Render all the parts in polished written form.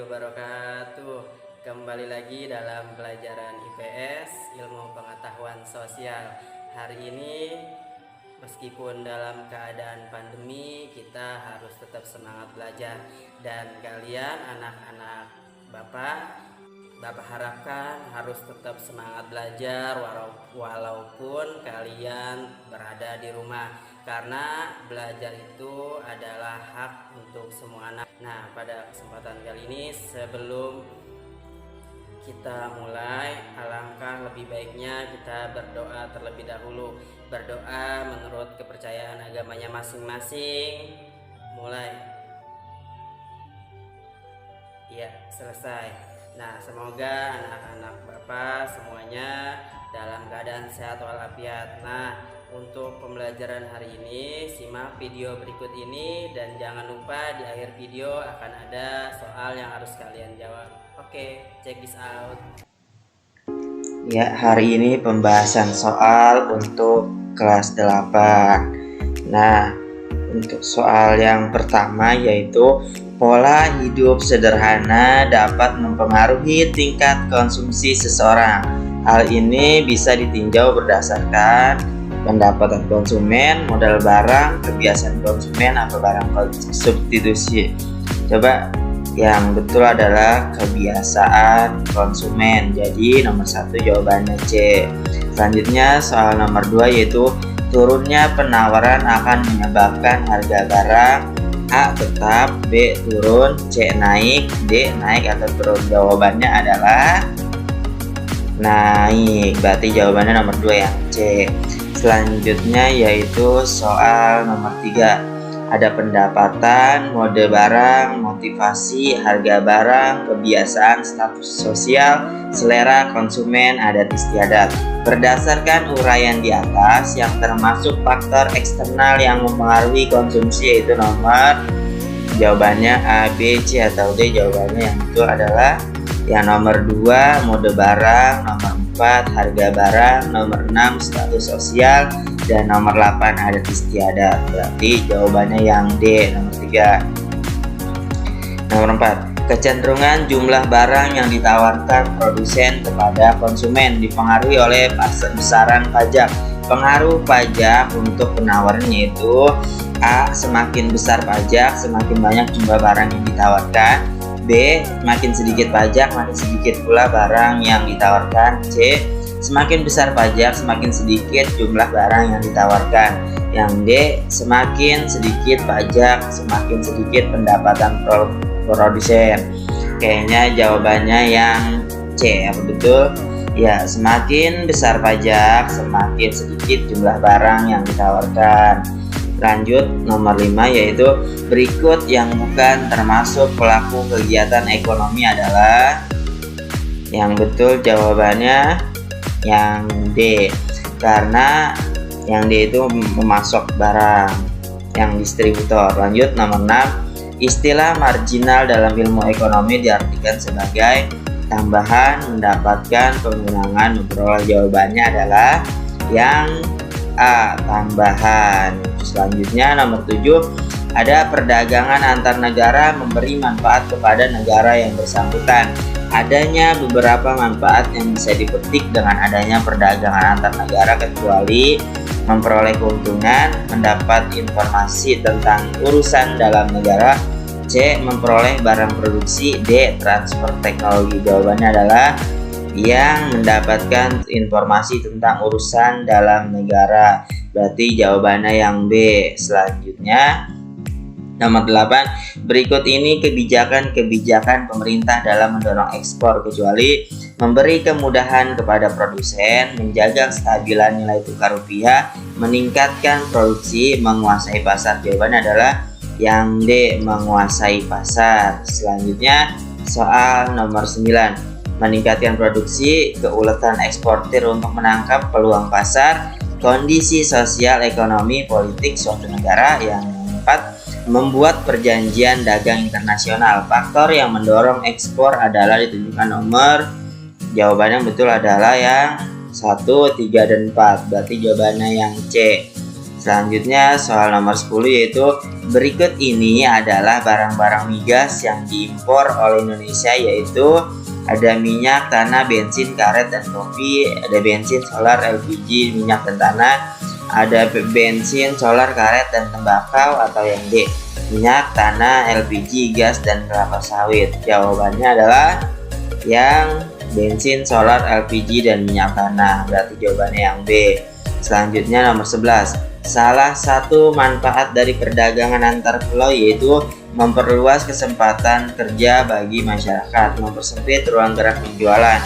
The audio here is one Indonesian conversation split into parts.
wabarakatuh. Kembali lagi dalam pelajaran IPS, Ilmu Pengetahuan Sosial. Hari ini meskipun dalam keadaan pandemi, kita harus tetap semangat belajar. Dan kalian anak-anak Bapak harapkan harus tetap semangat belajar walaupun kalian berada di rumah, karena belajar itu adalah hak untuk semua anak. Nah, pada kesempatan kali ini sebelum kita mulai, alangkah lebih baiknya kita berdoa terlebih dahulu. Berdoa menurut kepercayaan agamanya masing-masing. Mulai. Ya, selesai. Nah, semoga anak-anak Bapak semuanya dalam keadaan sehat walafiat. Nah, untuk pembelajaran hari ini, simak video berikut ini dan jangan lupa di akhir video akan ada soal yang harus kalian jawab. Oke, check this out. Ya, hari ini pembahasan soal untuk kelas 8. Nah, untuk soal yang pertama yaitu pola hidup sederhana dapat mempengaruhi tingkat konsumsi seseorang. Hal ini bisa ditinjau berdasarkan pendapatan konsumen, modal barang, kebiasaan konsumen, atau barang substitusi. Coba yang betul adalah kebiasaan konsumen. Jadi nomor 1 jawabannya C. Selanjutnya soal nomor 2 yaitu turunnya penawaran akan menyebabkan harga barang A tetap, B turun, C naik, D naik atau turun. Jawabannya adalah naik. Berarti jawabannya nomor 2 yang C. Selanjutnya yaitu soal nomor 3. Ada pendapatan, mode barang, motivasi, harga barang, kebiasaan, status sosial, selera konsumen, adat istiadat. Berdasarkan uraian di atas, yang termasuk faktor eksternal yang mempengaruhi konsumsi yaitu nomor jawabannya A, B, C atau D. Jawabannya yang betul adalah yang nomor 2 mode barang, nomor 4 harga barang, nomor 6 status sosial, dan nomor 8 adat istiadat. Berarti jawabannya yang D, nomor 3. Nomor 4, kecenderungan jumlah barang yang ditawarkan produsen kepada konsumen dipengaruhi oleh besaran pajak. Pengaruh pajak untuk penawarannya itu A, semakin besar pajak semakin banyak jumlah barang yang ditawarkan. B, makin sedikit pajak makin sedikit pula barang yang ditawarkan. C, semakin besar pajak semakin sedikit jumlah barang yang ditawarkan. Yang D, semakin sedikit pajak semakin sedikit pendapatan produsen. Kayaknya jawabannya yang C. Apa betul? Ya, semakin besar pajak semakin sedikit jumlah barang yang ditawarkan. Lanjut nomor 5 yaitu berikut yang bukan termasuk pelaku kegiatan ekonomi adalah. Yang betul jawabannya yang D, karena yang D itu memasok barang, yang distributor. Lanjut nomor 6, istilah marginal dalam ilmu ekonomi diartikan sebagai tambahan, mendapatkan, pengurangan, memperoleh. Jawabannya adalah yang A, tambahan. Selanjutnya nomor 7, ada perdagangan antar negara memberi manfaat kepada negara yang bersangkutan. Adanya beberapa manfaat yang bisa dipetik dengan adanya perdagangan antar negara, kecuali memperoleh keuntungan, mendapat informasi tentang urusan dalam negara, C, memperoleh barang produksi, D, transfer teknologi. Jawabannya adalah yang mendapatkan informasi tentang urusan dalam negara. Berarti jawabannya yang B. Selanjutnya nomor 8, berikut ini kebijakan-kebijakan pemerintah dalam mendorong ekspor, kecuali memberi kemudahan kepada produsen, menjaga kestabilan nilai tukar rupiah, meningkatkan produksi, menguasai pasar. Jawabannya adalah yang D, menguasai pasar. Selanjutnya soal nomor 9, meningkatkan produksi, keuletan eksportir untuk menangkap peluang pasar, kondisi sosial, ekonomi, politik suatu negara. Yang 4, membuat perjanjian dagang internasional. Faktor yang mendorong ekspor adalah ditunjukkan nomor. Jawabannya yang betul adalah yang 1, 3, dan 4. Berarti jawabannya yang C. Selanjutnya soal nomor 10 yaitu berikut ini adalah barang-barang migas yang diimpor oleh Indonesia, yaitu ada minyak, tanah, bensin, karet, dan kopi. Ada bensin, solar, LPG, minyak dan tanah. Ada bensin, solar, karet, dan tembakau atau yang D, minyak, tanah, LPG, gas, dan kelapa sawit. Jawabannya adalah yang bensin, solar, LPG, dan minyak tanah. Berarti jawabannya yang B. Selanjutnya nomor 11. Salah satu manfaat dari perdagangan antar pulau yaitu memperluas kesempatan kerja bagi masyarakat, mempersempit ruang gerak penjualan,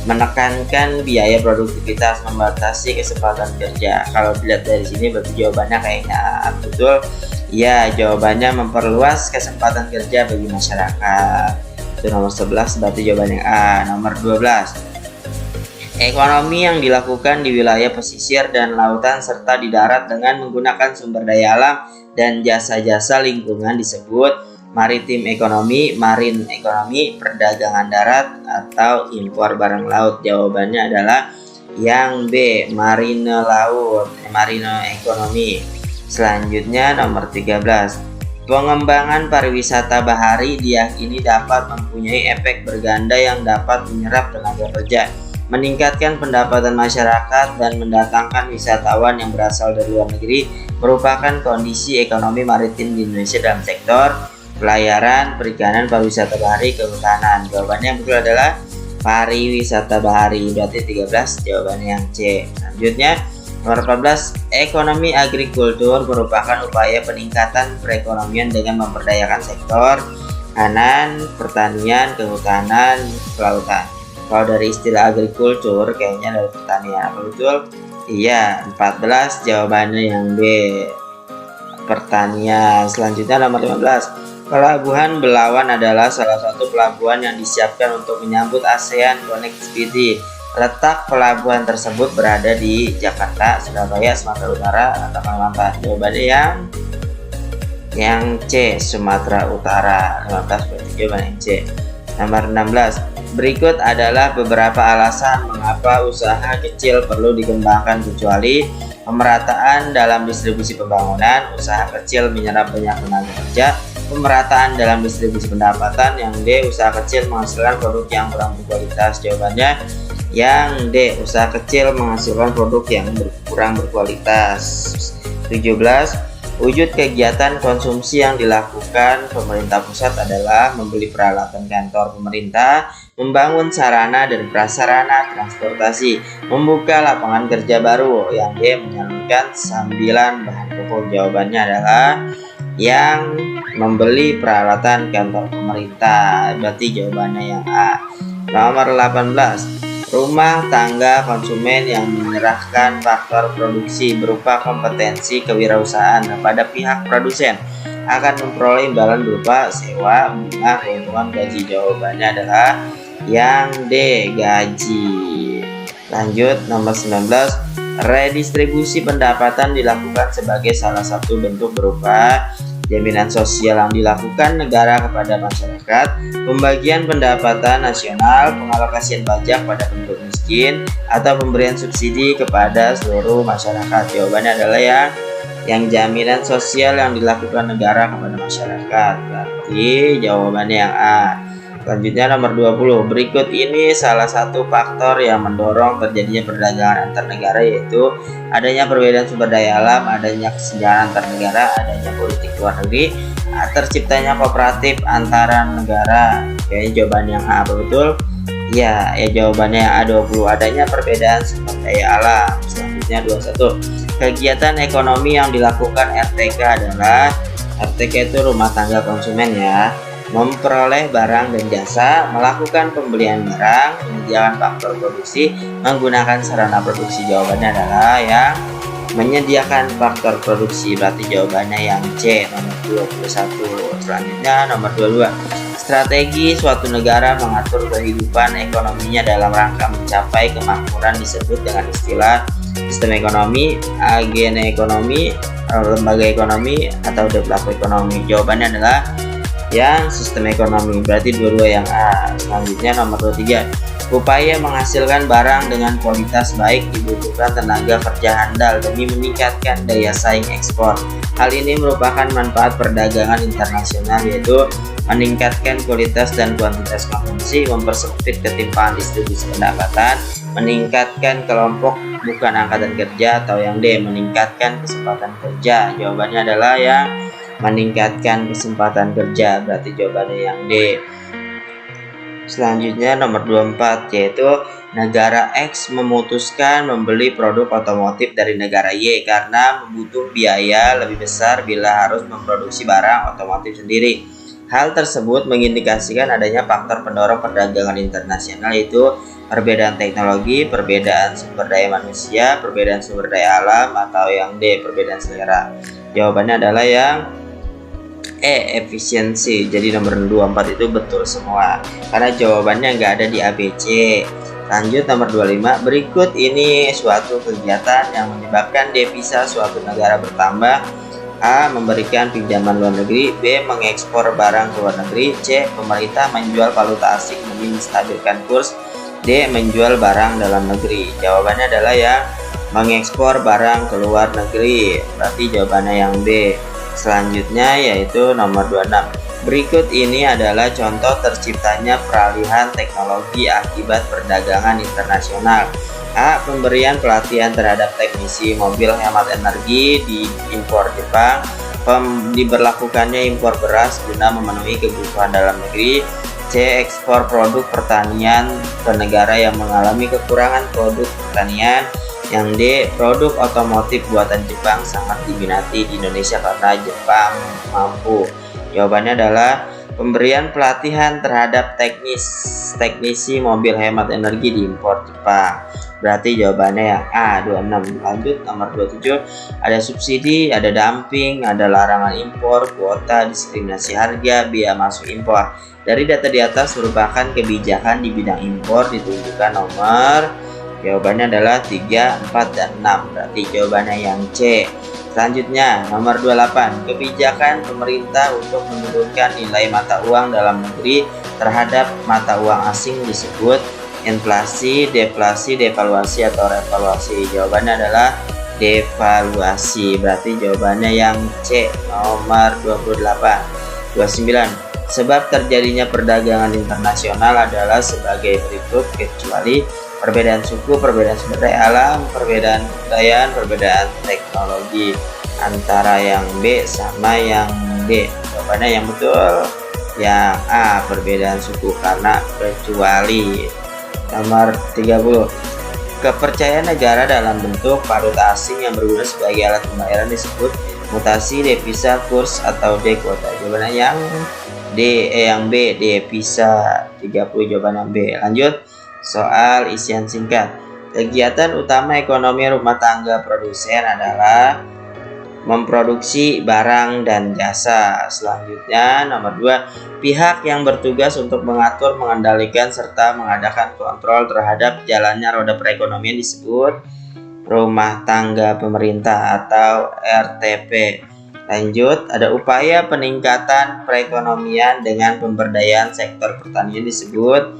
menekankan biaya produktivitas, membatasi kesempatan kerja. Kalau dilihat dari sini berarti jawabannya kayaknya betul. Ya, jawabannya memperluas kesempatan kerja bagi masyarakat. Itu nomor 11 berarti jawabannya A. Nomor 12. Ekonomi yang dilakukan di wilayah pesisir dan lautan serta di darat dengan menggunakan sumber daya alam dan jasa-jasa lingkungan disebut maritim ekonomi, marine ekonomi, perdagangan darat, atau impor barang laut. Jawabannya adalah yang B, marine laut, marine ekonomi. Selanjutnya nomor 13. Pengembangan pariwisata bahari diyakini dapat mempunyai efek berganda yang dapat menyerap tenaga kerja, meningkatkan pendapatan masyarakat, dan mendatangkan wisatawan yang berasal dari luar negeri, merupakan kondisi ekonomi maritim di Indonesia dalam sektor pelayaran, perikanan, pariwisata bahari, kehutanan. Jawabannya yang betul adalah pariwisata bahari. Berarti 13 jawabannya yang C. Selanjutnya nomor 14. Ekonomi agrikultur merupakan upaya peningkatan perekonomian dengan memperdayakan sektor kanan, pertanian, kehutanan, kelautan. Kalau dari istilah agrikultur kayaknya dari pertanian. Apa betul? Iya, 14 jawabannya yang B, pertanian. Selanjutnya nomor 15. Pelabuhan Belawan adalah salah satu pelabuhan yang disiapkan untuk menyambut ASEAN Connectivity. Letak pelabuhan tersebut berada di Jakarta, Surabaya, Sumatera Utara, atau Kalimantan. Jawabannya yang C, Sumatera Utara. 15 berarti jawabannya yang C. Nomor 16. Berikut adalah beberapa alasan mengapa usaha kecil perlu dikembangkan, kecuali pemerataan dalam distribusi pembangunan, usaha kecil menyerap banyak tenaga kerja, pemerataan dalam distribusi pendapatan, yang D, usaha kecil menghasilkan produk yang kurang berkualitas. Jawabannya yang D, usaha kecil menghasilkan produk yang kurang berkualitas. 17. Wujud kegiatan konsumsi yang dilakukan pemerintah pusat adalah membeli peralatan kantor pemerintah, membangun sarana dan prasarana transportasi, membuka lapangan kerja baru. Yang D, menyalurkan sambilan bahan pokok. Jawabannya adalah yang membeli peralatan kantor pemerintah. Berarti jawabannya yang A. Nomor 18. Rumah tangga konsumen yang menyerahkan faktor produksi berupa kompetensi kewirausahaan kepada pihak produsen akan memperoleh imbalan berupa sewa, bunga, keuntungan, gaji. Jawabannya adalah yang D, gaji. Lanjut nomor 19. Redistribusi pendapatan dilakukan sebagai salah satu bentuk berupa jaminan sosial yang dilakukan negara kepada masyarakat, pembagian pendapatan nasional, pengalokasian pajak pada penduduk miskin, atau pemberian subsidi kepada seluruh masyarakat. Jawabannya adalah yang jaminan sosial yang dilakukan negara kepada masyarakat. Berarti jawabannya yang A. Selanjutnya nomor 20. Berikut ini salah satu faktor yang mendorong terjadinya perdagangan antar negara, yaitu adanya perbedaan sumber daya alam, adanya kesenjangan antar negara, adanya politik luar negeri, terciptanya kooperatif antara negara. Kayaknya jawabannya yang A. Apa betul? Ya, jawabannya yang A20. Adanya perbedaan sumber daya alam. Selanjutnya 21. Kegiatan ekonomi yang dilakukan RTK adalah, RTK itu rumah tangga konsumen ya, memperoleh barang dan jasa, melakukan pembelian barang, menyediakan faktor produksi, menggunakan sarana produksi. Jawabannya adalah yang menyediakan faktor produksi. Berarti jawabannya yang C, nomor 21. Selanjutnya nomor 22. Strategi suatu negara mengatur kehidupan ekonominya dalam rangka mencapai kemakmuran disebut dengan istilah sistem ekonomi, agen ekonomi, lembaga ekonomi, atau develop ekonomi. Jawabannya adalah yang sistem ekonomi. Berarti dua-dua yang A. Selanjutnya nomor 23. Upaya menghasilkan barang dengan kualitas baik dibutuhkan tenaga kerja handal demi meningkatkan daya saing ekspor. Hal ini merupakan manfaat perdagangan internasional, yaitu meningkatkan kualitas dan kuantitas konsumsi, mempersempit ketimpangan distribusi pendapatan, meningkatkan kelompok bukan angkatan kerja, atau yang D, meningkatkan kesempatan kerja. Jawabannya adalah yang meningkatkan kesempatan kerja, berarti jawabannya yang D. Selanjutnya nomor 24, yaitu negara X memutuskan membeli produk otomotif dari negara Y karena membutuhkan biaya lebih besar bila harus memproduksi barang otomotif sendiri. Hal tersebut mengindikasikan adanya faktor pendorong perdagangan internasional, yaitu perbedaan teknologi, perbedaan sumber daya manusia, perbedaan sumber daya alam, atau yang D, perbedaan selera. Jawabannya adalah yang E, efisiensi. Jadi nomor 24 itu betul semua karena jawabannya nggak ada di ABC. Lanjut nomor 25, berikut ini suatu kegiatan yang menyebabkan devisa suatu negara bertambah. A, memberikan pinjaman luar negeri. B, mengekspor barang ke luar negeri. C, pemerintah menjual valuta asing demi menstabilkan kurs. D, menjual barang dalam negeri. Jawabannya adalah yang mengekspor barang ke luar negeri, berarti jawabannya yang B. Selanjutnya yaitu nomor 26. Berikut ini adalah contoh terciptanya peralihan teknologi akibat perdagangan internasional. A, pemberian pelatihan terhadap teknisi mobil hemat energi di impor Jepang. Diberlakukannya impor beras guna memenuhi kebutuhan dalam negeri. C, ekspor produk pertanian ke negara yang mengalami kekurangan produk pertanian. Yang D, produk otomotif buatan Jepang sangat diminati di Indonesia karena Jepang mampu. Jawabannya adalah pemberian pelatihan terhadap teknisi mobil hemat energi di impor Jepang. Berarti jawabannya yang A, 26. Lanjut nomor 27, ada subsidi, ada dumping, ada larangan impor, kuota, diskriminasi harga, biaya masuk impor. Dari data di atas merupakan kebijakan di bidang impor, ditunjukkan nomor. Jawabannya adalah 3, 4, dan 6. Berarti jawabannya yang C. Selanjutnya nomor 28, kebijakan pemerintah untuk menurunkan nilai mata uang dalam negeri terhadap mata uang asing disebut inflasi, deflasi, devaluasi, atau revaluasi. Jawabannya adalah devaluasi. Berarti jawabannya yang C, nomor 28. 29, sebab terjadinya perdagangan internasional adalah sebagai berikut, kecuali perbedaan suku, perbedaan sumber daya alam, perbedaan kebudayaan, perbedaan teknologi. Antara yang B sama yang D. Jawabannya yang betul yang A, perbedaan suku, karena kecuali. Nomor 30, kepercayaan negara dalam bentuk valuta asing yang berguna sebagai alat pembayaran disebut mutasi, devisa, kurs, atau D, kuota. Jawabannya yang D, yang B, devisa. 30 jawaban yang B. Lanjut soal isian singkat. Kegiatan utama ekonomi rumah tangga produsen adalah memproduksi barang dan jasa. Selanjutnya nomor 2, pihak yang bertugas untuk mengatur, mengendalikan, serta mengadakan kontrol terhadap jalannya roda perekonomian disebut rumah tangga pemerintah atau RTP. Lanjut, ada upaya peningkatan perekonomian dengan pemberdayaan sektor pertanian disebut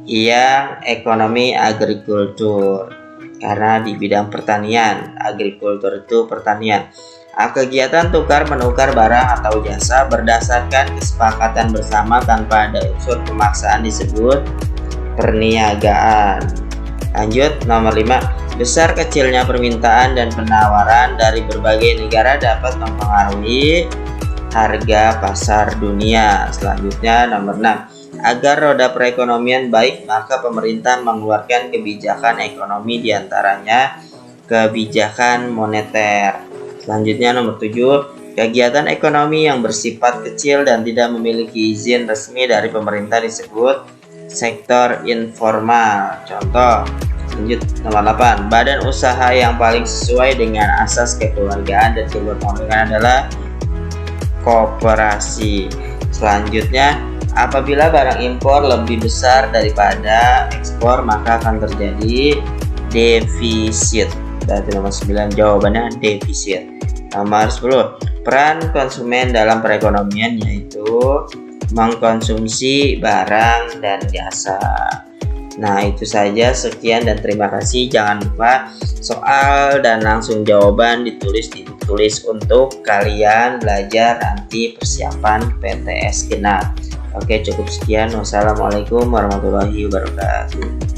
yang ekonomi agrikultur, karena di bidang pertanian, agrikultur itu pertanian. Kegiatan tukar menukar barang atau jasa berdasarkan kesepakatan bersama tanpa ada unsur pemaksaan disebut perniagaan. Lanjut nomor 5, besar kecilnya permintaan dan penawaran dari berbagai negara dapat mempengaruhi harga pasar dunia. Selanjutnya nomor 6, agar roda perekonomian baik, maka pemerintah mengeluarkan kebijakan ekonomi, diantaranya kebijakan moneter. Selanjutnya nomor 7, kegiatan ekonomi yang bersifat kecil dan tidak memiliki izin resmi dari pemerintah disebut sektor informal. Contoh. Lanjut nomor 8, badan usaha yang paling sesuai dengan asas kekeluargaan dan kegotong-royongan adalah koperasi. Selanjutnya, apabila barang impor lebih besar daripada ekspor, maka akan terjadi defisit. Berarti nomor 9 jawabannya defisit. Nomor 10, peran konsumen dalam perekonomian yaitu mengkonsumsi barang dan jasa. Nah, itu saja, sekian dan terima kasih. Jangan lupa soal dan langsung jawaban ditulis untuk kalian belajar nanti persiapan PTS genap. Oke, cukup sekian. Wassalamualaikum warahmatullahi wabarakatuh.